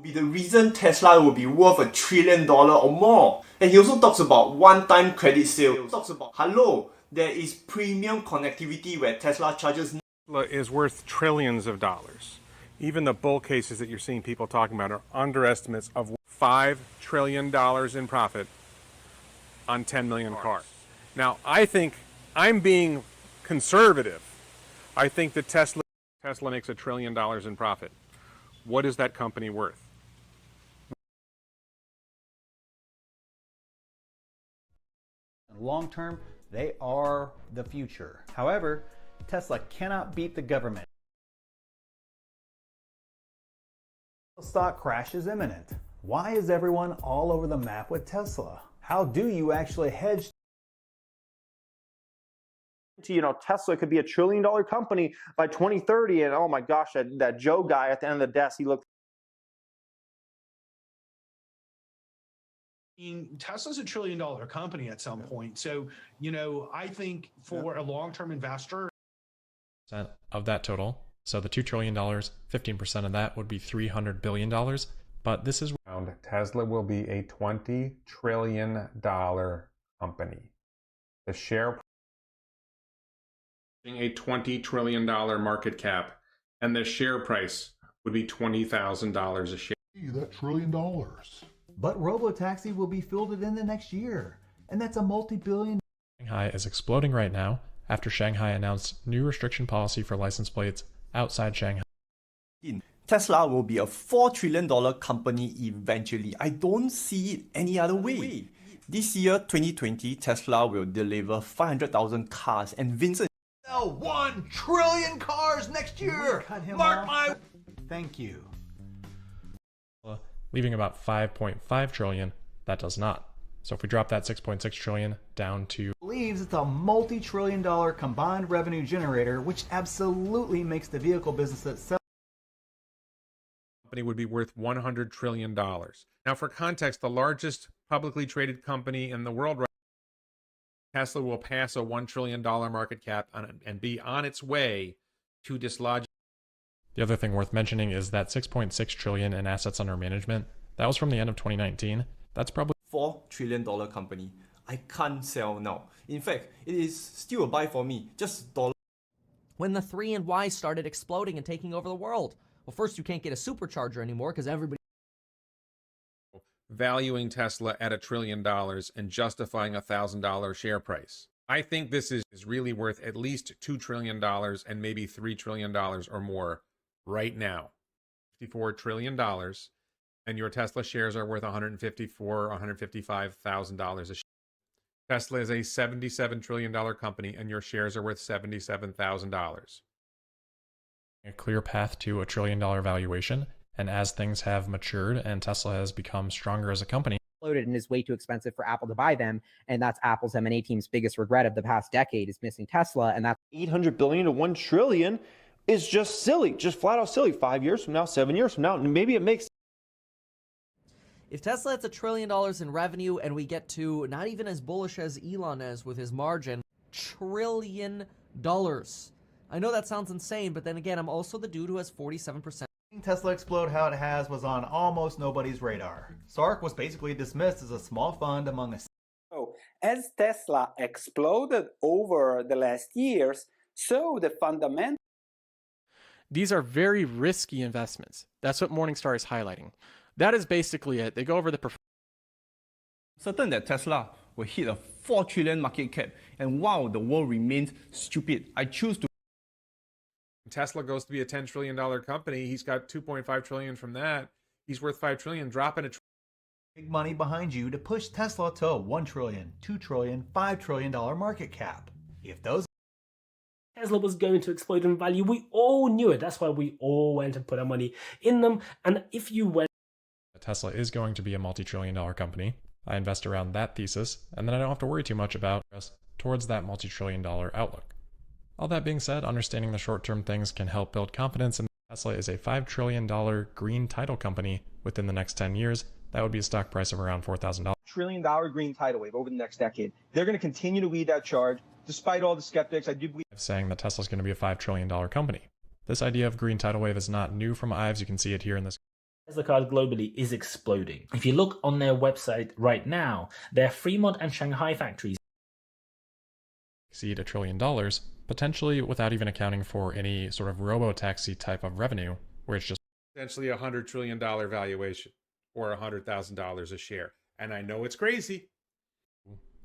Be the reason Tesla will be worth $1 trillion or more. And he also talks about one-time credit sales. Talks about, hello, there is premium connectivity where Tesla charges. Tesla is worth trillions of dollars. Even the bull cases that you're seeing people talking about are underestimates of $5 trillion in profit on 10 million cars. Now, I think I'm being conservative. I think that Tesla makes $1 trillion in profit. What is that company worth? Long term, they are the future. However, Tesla cannot beat the government. Stock crash is imminent. Why is everyone all over the map with Tesla? How do you actually hedge? Tesla could be $1 trillion company by 2030, and oh my gosh, that Joe guy at the end of the desk, he looked. Tesla's $1 trillion company at some point. So, I think for a long-term investor, of that total. So the $2 trillion, 15% of that would be $300 billion. But this is around Tesla will be a $20 trillion company. The share a $20 trillion market cap, and the share price would be $20,000 a share. That $1 trillion. But robotaxi will be fielded in the next year, and that's a multi-billion. Shanghai is exploding right now after Shanghai announced new restriction policy for license plates outside Shanghai. Tesla will be a $4 trillion company eventually. I don't see it any other way. This year, 2020, Tesla will deliver 500,000 cars, and Vincent sell 1 trillion cars next year. Mark my. Thank you. Leaving about 5.5 trillion, that does not. So if we drop that 6.6 trillion down to Believes it's a multi-trillion-dollar combined revenue generator, which absolutely makes the vehicle business itself. Company would be worth $100 trillion. Now, for context, the largest publicly traded company in the world right now, Tesla will pass a $1 trillion market cap and be on its way to dislodge. The other thing worth mentioning is that 6.6 trillion in assets under management, that was from the end of 2019. That's probably $4 trillion company. I can't sell now. In fact, it is still a buy for me. Just $1. When the 3 and Y started exploding and taking over the world. Well, first, you can't get a supercharger anymore because everybody valuing Tesla at $1 trillion and justifying a $1,000 share price. I think this is really worth at least $2 trillion and maybe $3 trillion or more right now. $54 trillion, and your Tesla shares are worth $154,000 or $155,000 a share. Tesla is a $77 trillion company, and your shares are worth $77,000. a clear path to $1 trillion valuation. And as things have matured and Tesla has become stronger as a company, and is way too expensive for Apple to buy them, and that's Apple's M&A team's biggest regret of the past decade is missing Tesla, and that's $800 billion to $1 trillion is just silly, just flat out silly. 5 years from now, 7 years from now, maybe it makes. If Tesla hits $1 trillion in revenue and we get to not even as bullish as Elon is with his margin, $1 trillion. I know that sounds insane, but then again, I'm also the dude who has 47%. Tesla explode how it has was on almost nobody's radar. Sark was basically dismissed as a small fund among a. So, as Tesla exploded over the last years, so the fundamental. These are very risky investments. That's what Morningstar is highlighting. That is basically it. They go over the performance. Certain that Tesla will hit a $4 trillion market cap, and wow, the world remains stupid. I choose to. Tesla goes to be a $10 trillion company. He's got $2.5 trillion from that. He's worth $5 trillion. Dropping a big money behind you to push Tesla to a $1 trillion, $2 trillion, $5 trillion market cap. If those. Tesla was going to explode in value. We all knew it. That's why we all went and put our money in them. And if you went. Tesla is going to be a multi-trillion dollar company. I invest around that thesis, and then I don't have to worry too much about us towards that multi-trillion dollar outlook. All that being said, understanding the short-term things can help build confidence, and Tesla is a $5 trillion green title company within the next 10 years. That would be a stock price of around $4,000. $1 trillion green tidal wave over the next decade. They're going to continue to lead that charge, despite all the skeptics. I do believe saying that Tesla's going to be a $5 trillion company. This idea of green tidal wave is not new from Ives. You can see it here in this. Tesla cars globally is exploding. If you look on their website right now, their Fremont and Shanghai factories exceed $1 trillion, potentially without even accounting for any sort of robo-taxi type of revenue, where it's just Potentially $100 trillion valuation or $100,000 a share. And I know it's crazy.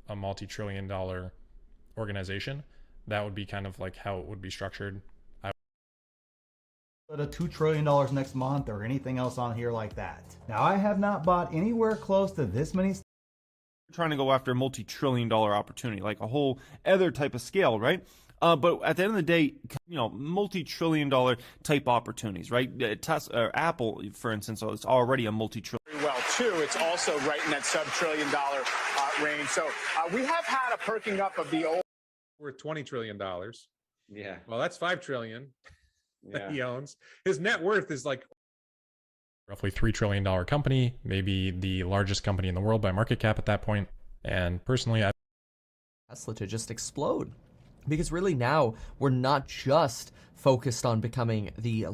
a multi-trillion dollar organization. That would be kind of like how it would be structured. At a $2 trillion next month or anything else on here like that. Now, I have not bought anywhere close to this many. Trying to go after a multi-trillion dollar opportunity, like a whole other type of scale, right? But at the end of the day, you know, multi-trillion dollar type opportunities, right? Apple, for instance, is already a multi-trillion. Well, too, it's also right in that sub-trillion dollar range. So we have had a perking up of the old. Worth $20 trillion. Yeah. Well, that's $5 trillion that he owns. His net worth is like roughly $3 trillion company, maybe the largest company in the world by market cap at that point. And personally, I Tesla to just explode. Because really now, we're not just focused on becoming the...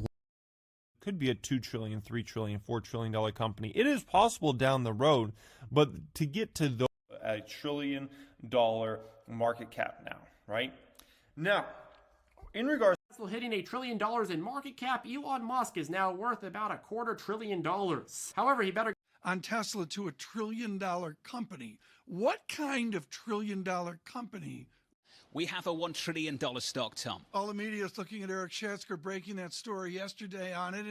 Could be a $2 trillion, $3 trillion, $4 trillion company. It is possible down the road, but to get to the $1 trillion market cap now, right? Now, in regards Tesla hitting $1 trillion in market cap, Elon Musk is now worth about $250 billion. However, he better on Tesla to $1 trillion company. What kind of $1 trillion company? We have a $1 trillion stock, Tom. All the media is looking at Eric Schatzker breaking that story yesterday on it.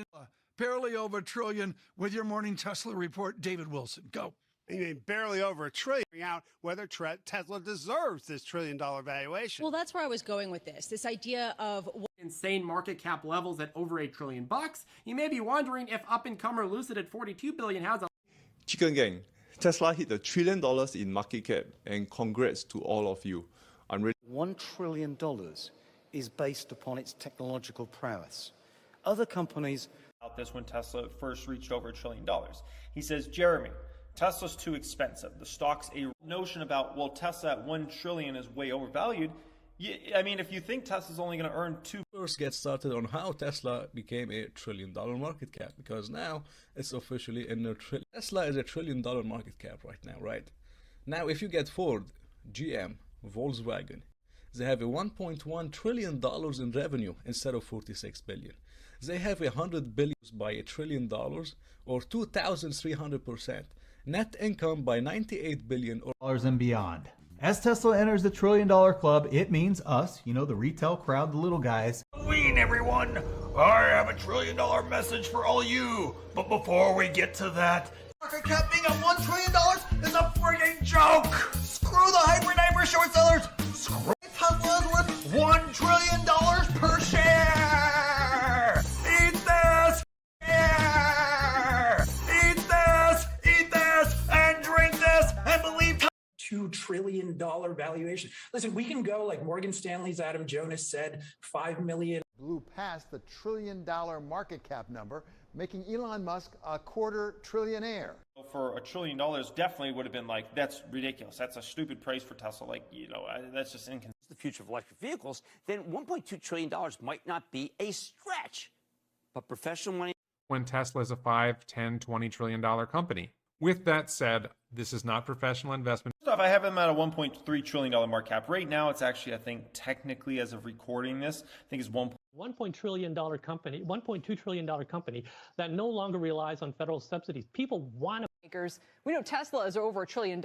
Barely over $1 trillion with your morning Tesla report, David Wilson. Go. I mean, barely over $1 trillion. Out whether Tesla deserves this $1 trillion valuation. Well, that's where I was going with this. This idea of insane market cap levels at over $8 trillion. You may be wondering if up-and-comer Lucid at $42 billion has a Chicken Gang, Tesla hit $1 trillion in market cap, and congrats to all of you. I'm ready. $1 trillion is based upon its technological prowess. Other companies about this when Tesla first reached over $1 trillion. He says, Jeremy, Tesla's too expensive. The stock's a notion about, well, Tesla at $1 trillion is way overvalued. I mean, if you think Tesla's only going to earn $2. First get started on how Tesla became $1 trillion market cap, because now it's officially in a trillion. Tesla is $1 trillion market cap right now, right? Now, if you get Ford, GM, Volkswagen, they have a $1.1 trillion in revenue instead of $46 billion. They have 100 billion by $1 trillion, or 2,300%. Net income by $98 billion and beyond. As Tesla enters the $1 trillion club, it means us, you know, the retail crowd, the little guys. Halloween, everyone! I have $1 trillion message for all you. But before we get to that, market cap being at $1 trillion is a frigging joke! Screw the hyper short sellers! Screw Tesla's worth $1 trillion per share! Eat this! Eat this, and drink this, and believe $2 trillion valuation. Listen, we can go like Morgan Stanley's Adam Jonas said, 5 million. Blew past the $1 trillion market cap number, making Elon Musk a $250 trillionaire. For $1 trillion, definitely would have been like, that's ridiculous. That's a stupid price for Tesla. Like, you know, that's just inconsistent. The future of electric vehicles, then $1.2 trillion might not be a stretch. But professional money. when Tesla is a $5, $10, $20 trillion company. With that said, this is not professional investment. First off, I have them at a $1.3 trillion market cap. Right now, it's actually, I think, technically, as of recording this, I think it's $1.2 trillion company, $1.2 trillion company that no longer relies on federal subsidies. People want to. We know Tesla is over $1 trillion.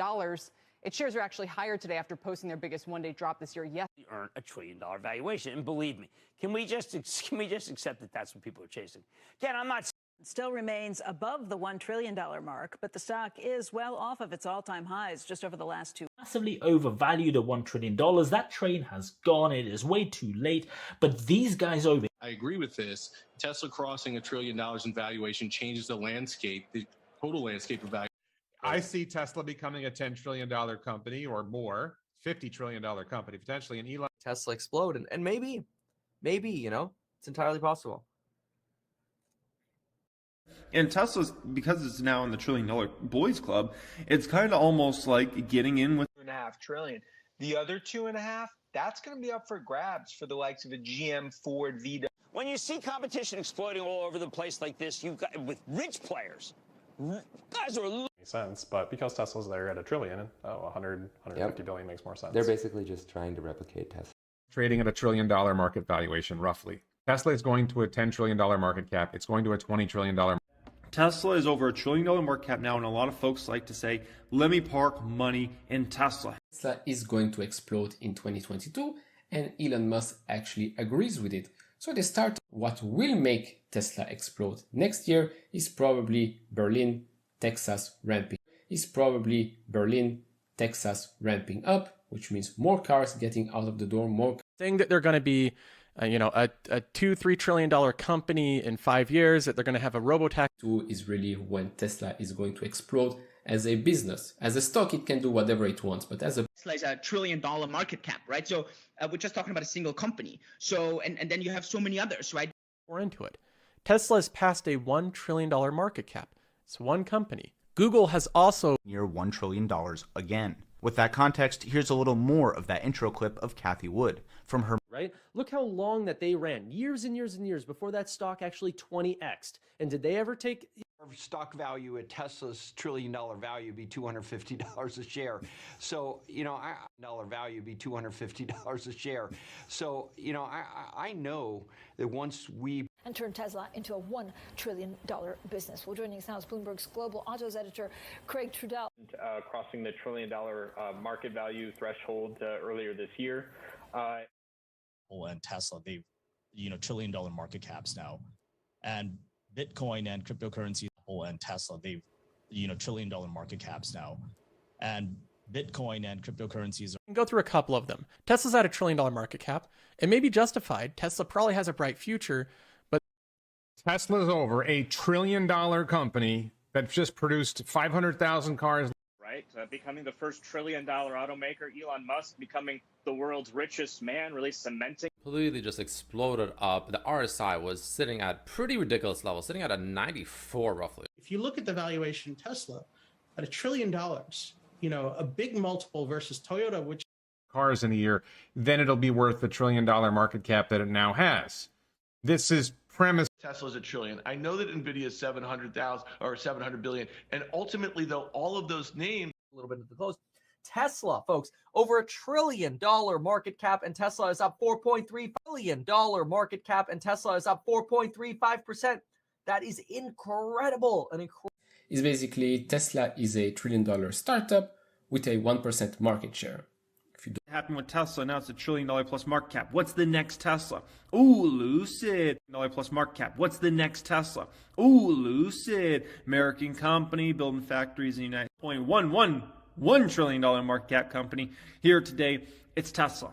Its shares are actually higher today after posting their biggest one-day drop this year. Yes, We earn $1 trillion valuation, and believe me, can we just accept that that's what people are chasing? Again, I'm not. It still remains above the $1 trillion mark, but the stock is well off of its all-time highs just over the last 2 Massively overvalued at $1 trillion. That train has gone. It is way too late. But these guys over. I agree with this. Tesla crossing $1 trillion in valuation changes the landscape, the total landscape of value. I see Tesla becoming a $10 trillion company or more, $50 trillion company, potentially, and Elon. Tesla explode, and maybe, you know, it's entirely possible. And Tesla's, because it's now in the $1 trillion boys club, it's kind of almost like getting in with $2.5 trillion. The other 2.5, that's going to be up for grabs for the likes of a GM, Ford, VW. When you see competition exploding all over the place like this, you've got with rich players, guys are sense, but because Tesla's there at $1 trillion, 150 billion makes more sense. They're basically just trying to replicate Tesla. Trading at $1 trillion market valuation, roughly. Tesla is going to a $10 trillion market cap. It's going to a $20 trillion. Tesla is over $1 trillion market cap now, and a lot of folks like to say, let me park money in Tesla. Tesla is going to explode in 2022, and Elon Musk actually agrees with it. So they start. What will make Tesla explode next year is probably Berlin, Texas ramping. Up, which means more cars getting out of the door, more. Saying that they're going to be, a $2-3 trillion company in 5 years, that they're going to have a robo-taxi. Is really when Tesla is going to explode as a business. As a stock, it can do whatever it wants, but as a Tesla is $1 trillion market cap, right? So we're just talking about a single company. So and then you have so many others, right? More into it. Tesla has passed a $1 trillion market cap. It's one company. Google has also near $1 trillion again. With that context, here's a little more of that intro clip of Cathie Wood from her. Right? Look how long that they ran, years and years and years before that stock actually 20x'd. And did they ever take stock value at Tesla's $1 trillion value be $250 a share? So, dollar value be $250 a share. So, I know that once we and turn Tesla into a $1 trillion business. Well, joining us now is Bloomberg's global autos editor, Craig Trudell. Crossing the $1 trillion market value threshold earlier this year. And Tesla, they've, $1 trillion market caps now. And Bitcoin and cryptocurrency, and Tesla, they've, $1 trillion market caps now. And Bitcoin and cryptocurrencies go through a couple of them. Tesla's at $1 trillion market cap. It may be justified. Tesla probably has a bright future, but Tesla's over $1 trillion company that just produced 500,000 cars. Right? Becoming the first $1 trillion automaker, Elon Musk becoming the world's richest man, really cementing. Completely just exploded up. The RSI was sitting at pretty ridiculous levels, sitting at a 94 roughly. If you look at the valuation of Tesla at $1 trillion, a big multiple versus Toyota, which cars in a year, then it'll be worth the $1 trillion market cap that it now has. This is premise. Tesla's $1 trillion. I know that Nvidia is 700,000 or 700 billion, and ultimately, though, all of those names a little bit at the close. Tesla, folks, over $1 trillion market cap, and Tesla is up $4.3 billion market cap, and Tesla is up 4.35%. That is incredible. Is basically Tesla is a $1 trillion startup with a 1% market share. Happened with Tesla, now it's $1 trillion plus market cap. What's the next Tesla? Ooh, Lucid. $1 plus market cap. What's the next Tesla? Ooh, Lucid. American company building factories in the United States. $1 trillion market cap company. Here today, it's Tesla.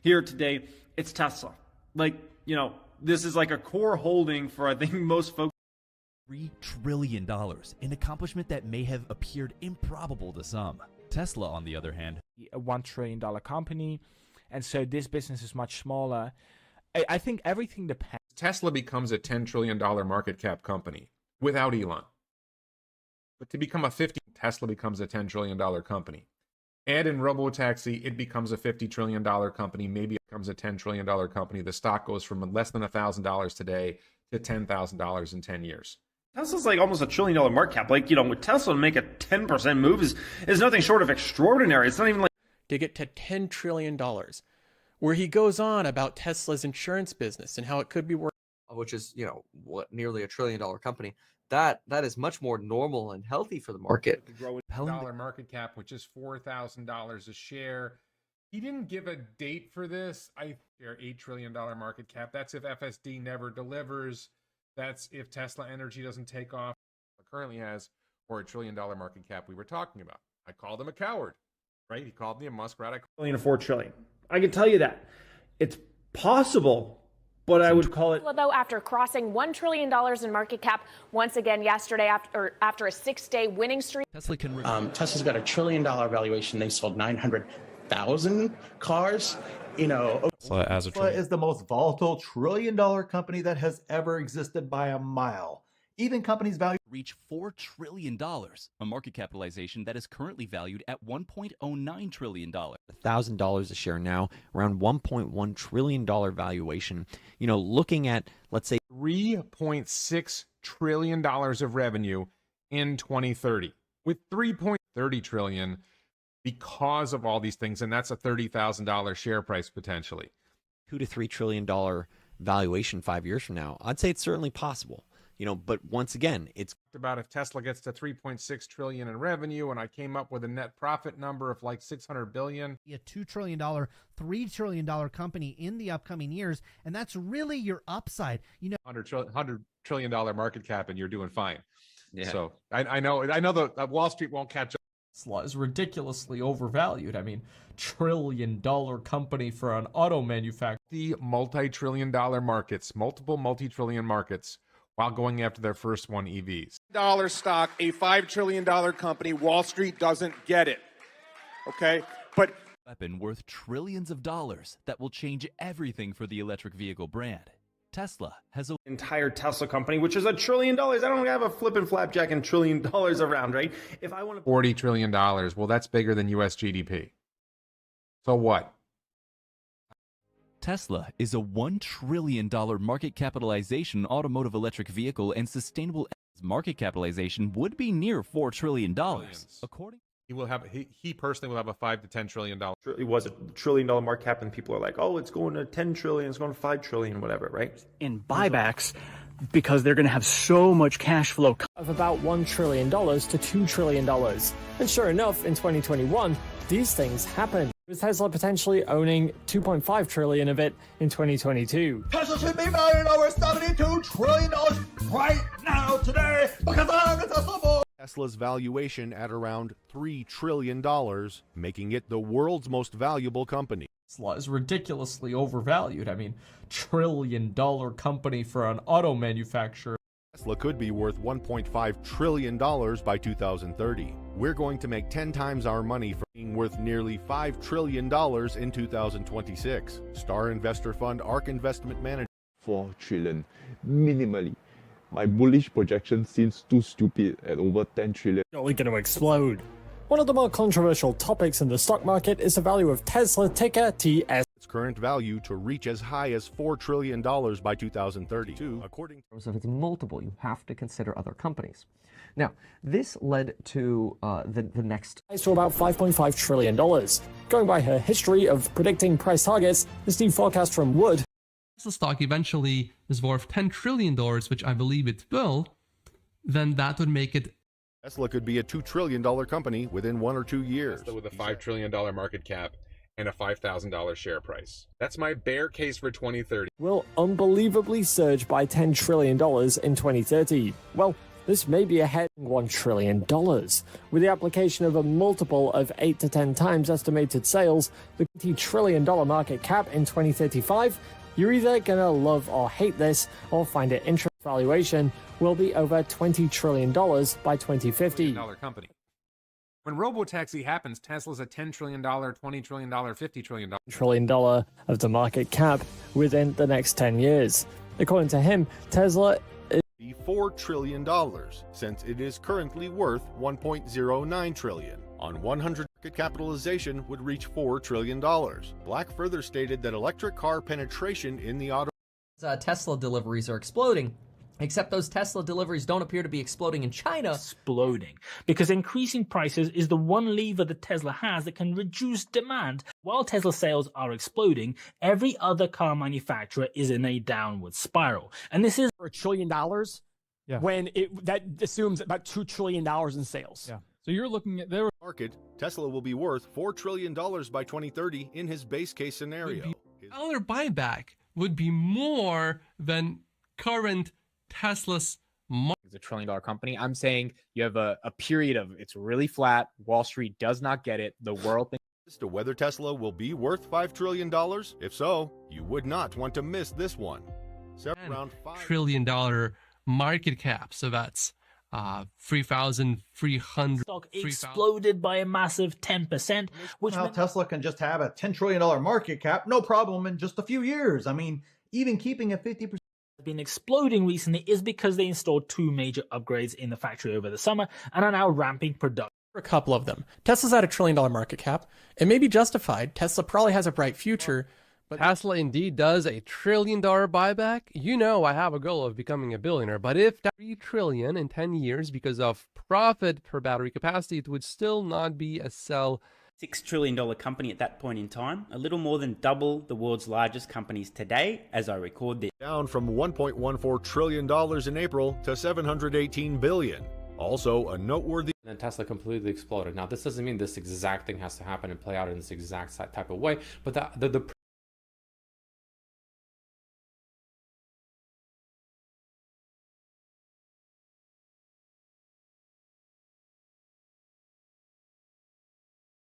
Here today, it's Tesla. This is like a core holding for, I think, most folks. $3 trillion, an accomplishment that may have appeared improbable to some. Tesla, on the other hand, a $1 trillion company, and so this business is much smaller. I think everything depends. Tesla becomes a $10 trillion market cap company without Elon. But to become a Tesla becomes a $10 trillion company. And in robo-taxi, it becomes a $50 trillion company, maybe it becomes a $10 trillion company. The stock goes from less than $1,000 today to $10,000 in 10 years. Tesla's like almost $1 trillion market cap. With Tesla to make a 10% move is nothing short of extraordinary. It's not even like to get to $10 trillion, where he goes on about Tesla's insurance business and how it could be worth, which is, nearly $1 trillion company. That is much more normal and healthy for the market. Dollar market cap, which is $4,000 a share. He didn't give a date for this. $8 trillion market cap. That's if FSD never delivers. That's if Tesla Energy doesn't take off. It currently has, or $1 trillion market cap we were talking about. I called him a coward, right? He called me a muskrat. $4 trillion. I can tell you that. It's possible, but I would call it. Though after crossing $1 trillion in market cap once again yesterday after a 6-day winning streak. Tesla can. Tesla's got $1 trillion valuation. They sold 900,000 cars. Tesla is the most volatile $1 trillion company that has ever existed by a mile. Even companies valued reach $4 trillion, a market capitalization that is currently valued at $1.09 trillion. $1,000 a share now, around $1.1 trillion valuation. You know, looking at, let's say, $3.6 trillion of revenue in 2030, with $3.30 trillion because of all these things, and that's a $30,000 share price potentially. $2 to $3 trillion valuation 5 years from now. I'd say it's certainly possible. You know, but once again, it's about if Tesla gets to 3.6 trillion in revenue, and I came up with a net profit number of like 600 billion. A $2 trillion, $3 trillion company in the upcoming years, and that's really your upside. You know, $100 trillion market cap, and you're doing fine. Yeah. So I know the Wall Street won't catch up. Tesla is ridiculously overvalued. I mean, $1 trillion company for an auto manufacturer. The multi-trillion-dollar markets, multiple multi-trillion markets, while going after their first one, EVs. Dollar stock, a $5 trillion company. Wall Street doesn't get it. Okay? But weapon worth trillions of dollars that will change everything for the electric vehicle brand. Tesla has an entire Tesla company, which is $1 trillion. I don't have a flippin' flapjack and $1 trillion around, right? If I want to $40 trillion, well, that's bigger than U.S. GDP. So what? Tesla is a $1 trillion market capitalization automotive electric vehicle, and sustainable market capitalization would be near $4 trillion. According, he personally will have a $5 to $10 trillion. It was $1 trillion market cap, and people are like, oh, it's going to 10 trillion, it's going to 5 trillion, whatever, right? In buybacks, because they're going to have so much cash flow of about $1 trillion to $2 trillion. And sure enough, in 2021, these things happened, with Tesla potentially owning 2.5 trillion of it in 2022. Tesla should be valued over $72 trillion right now, today, because I'm the Tesla boy. Tesla's valuation at around $3 trillion, making it the world's most valuable company. Tesla is ridiculously overvalued. I mean, $1 trillion company for an auto manufacturer. Tesla could be worth $1.5 trillion by 2030. We're going to make 10 times our money for being worth nearly $5 trillion in 2026. Star investor fund ARK Investment Manager. 4 trillion, minimally. My bullish projection seems too stupid at over 10 trillion. Only going to explode. One of the more controversial topics in the stock market is the value of Tesla, ticker TS. Its current value to reach as high as $4 trillion by 2032, according in terms of its multiple, you have to consider other companies. Now, this led to the next. To about $5.5 trillion. Going by her history of predicting price targets, this new forecast from Wood. Tesla stock eventually is worth $10 trillion, which I believe it will, then that would make it. Tesla could be a $2 trillion company within 1 or 2 years. Tesla with a $5 trillion market cap and a $5,000 share price. That's my bear case for 2030. Will unbelievably surge by $10 trillion in 2030. Well, this may be ahead of $1 trillion. With the application of a multiple of 8 to 10 times estimated sales, the $20 trillion market cap in 2035, you're either gonna love or hate this, or find it interesting. Valuation will be over $20 trillion by 2050. Company. When robotaxi happens, Tesla's a $10 trillion, $20 trillion, $50 trillion. $1 trillion of the market cap within the next 10 years. According to him, Tesla is $4 trillion, since it is currently worth $1.09 trillion. On 100 market capitalization would reach $4 trillion. Black further stated that electric car penetration in the auto Tesla deliveries are exploding. Except those Tesla deliveries don't appear to be exploding in China. Exploding. Because increasing prices is the one lever that Tesla has that can reduce demand. While Tesla sales are exploding, every other car manufacturer is in a downward spiral. And this is for $1 trillion when that assumes about $2 trillion in sales. Yeah. So you're looking at their market. Tesla will be worth $4 trillion by 2030 in his base case scenario. Dollar buyback would be more than current Tesla's is a $1 trillion company. I'm saying you have a period of it's really flat. Wall Street does not get it. The world thinks as to whether Tesla will be worth $5 trillion. If so, you would not want to miss this one. Around $5 trillion market cap. So that's 3,300. Stock exploded by a massive 10%. Which now Tesla can just have a $10 trillion market cap, no problem, in just a few years. I mean, even keeping a 50% been exploding recently is because they installed 2 major upgrades in the factory over the summer and are now ramping production. A couple of them. Tesla's at $1 trillion market cap. It may be justified. Tesla probably has a bright future. But Tesla indeed does a $1 trillion buyback. You know I have a goal of becoming a billionaire, but if $3 trillion in 10 years because of profit per battery capacity, it would still not be a sell. $6 trillion company at that point in time, a little more than double the world's largest companies today as I record this. Down from $1.14 trillion in April to $718 billion. Also, a noteworthy... And Tesla completely exploded. Now, this doesn't mean this exact thing has to happen and play out in this exact type of way, but the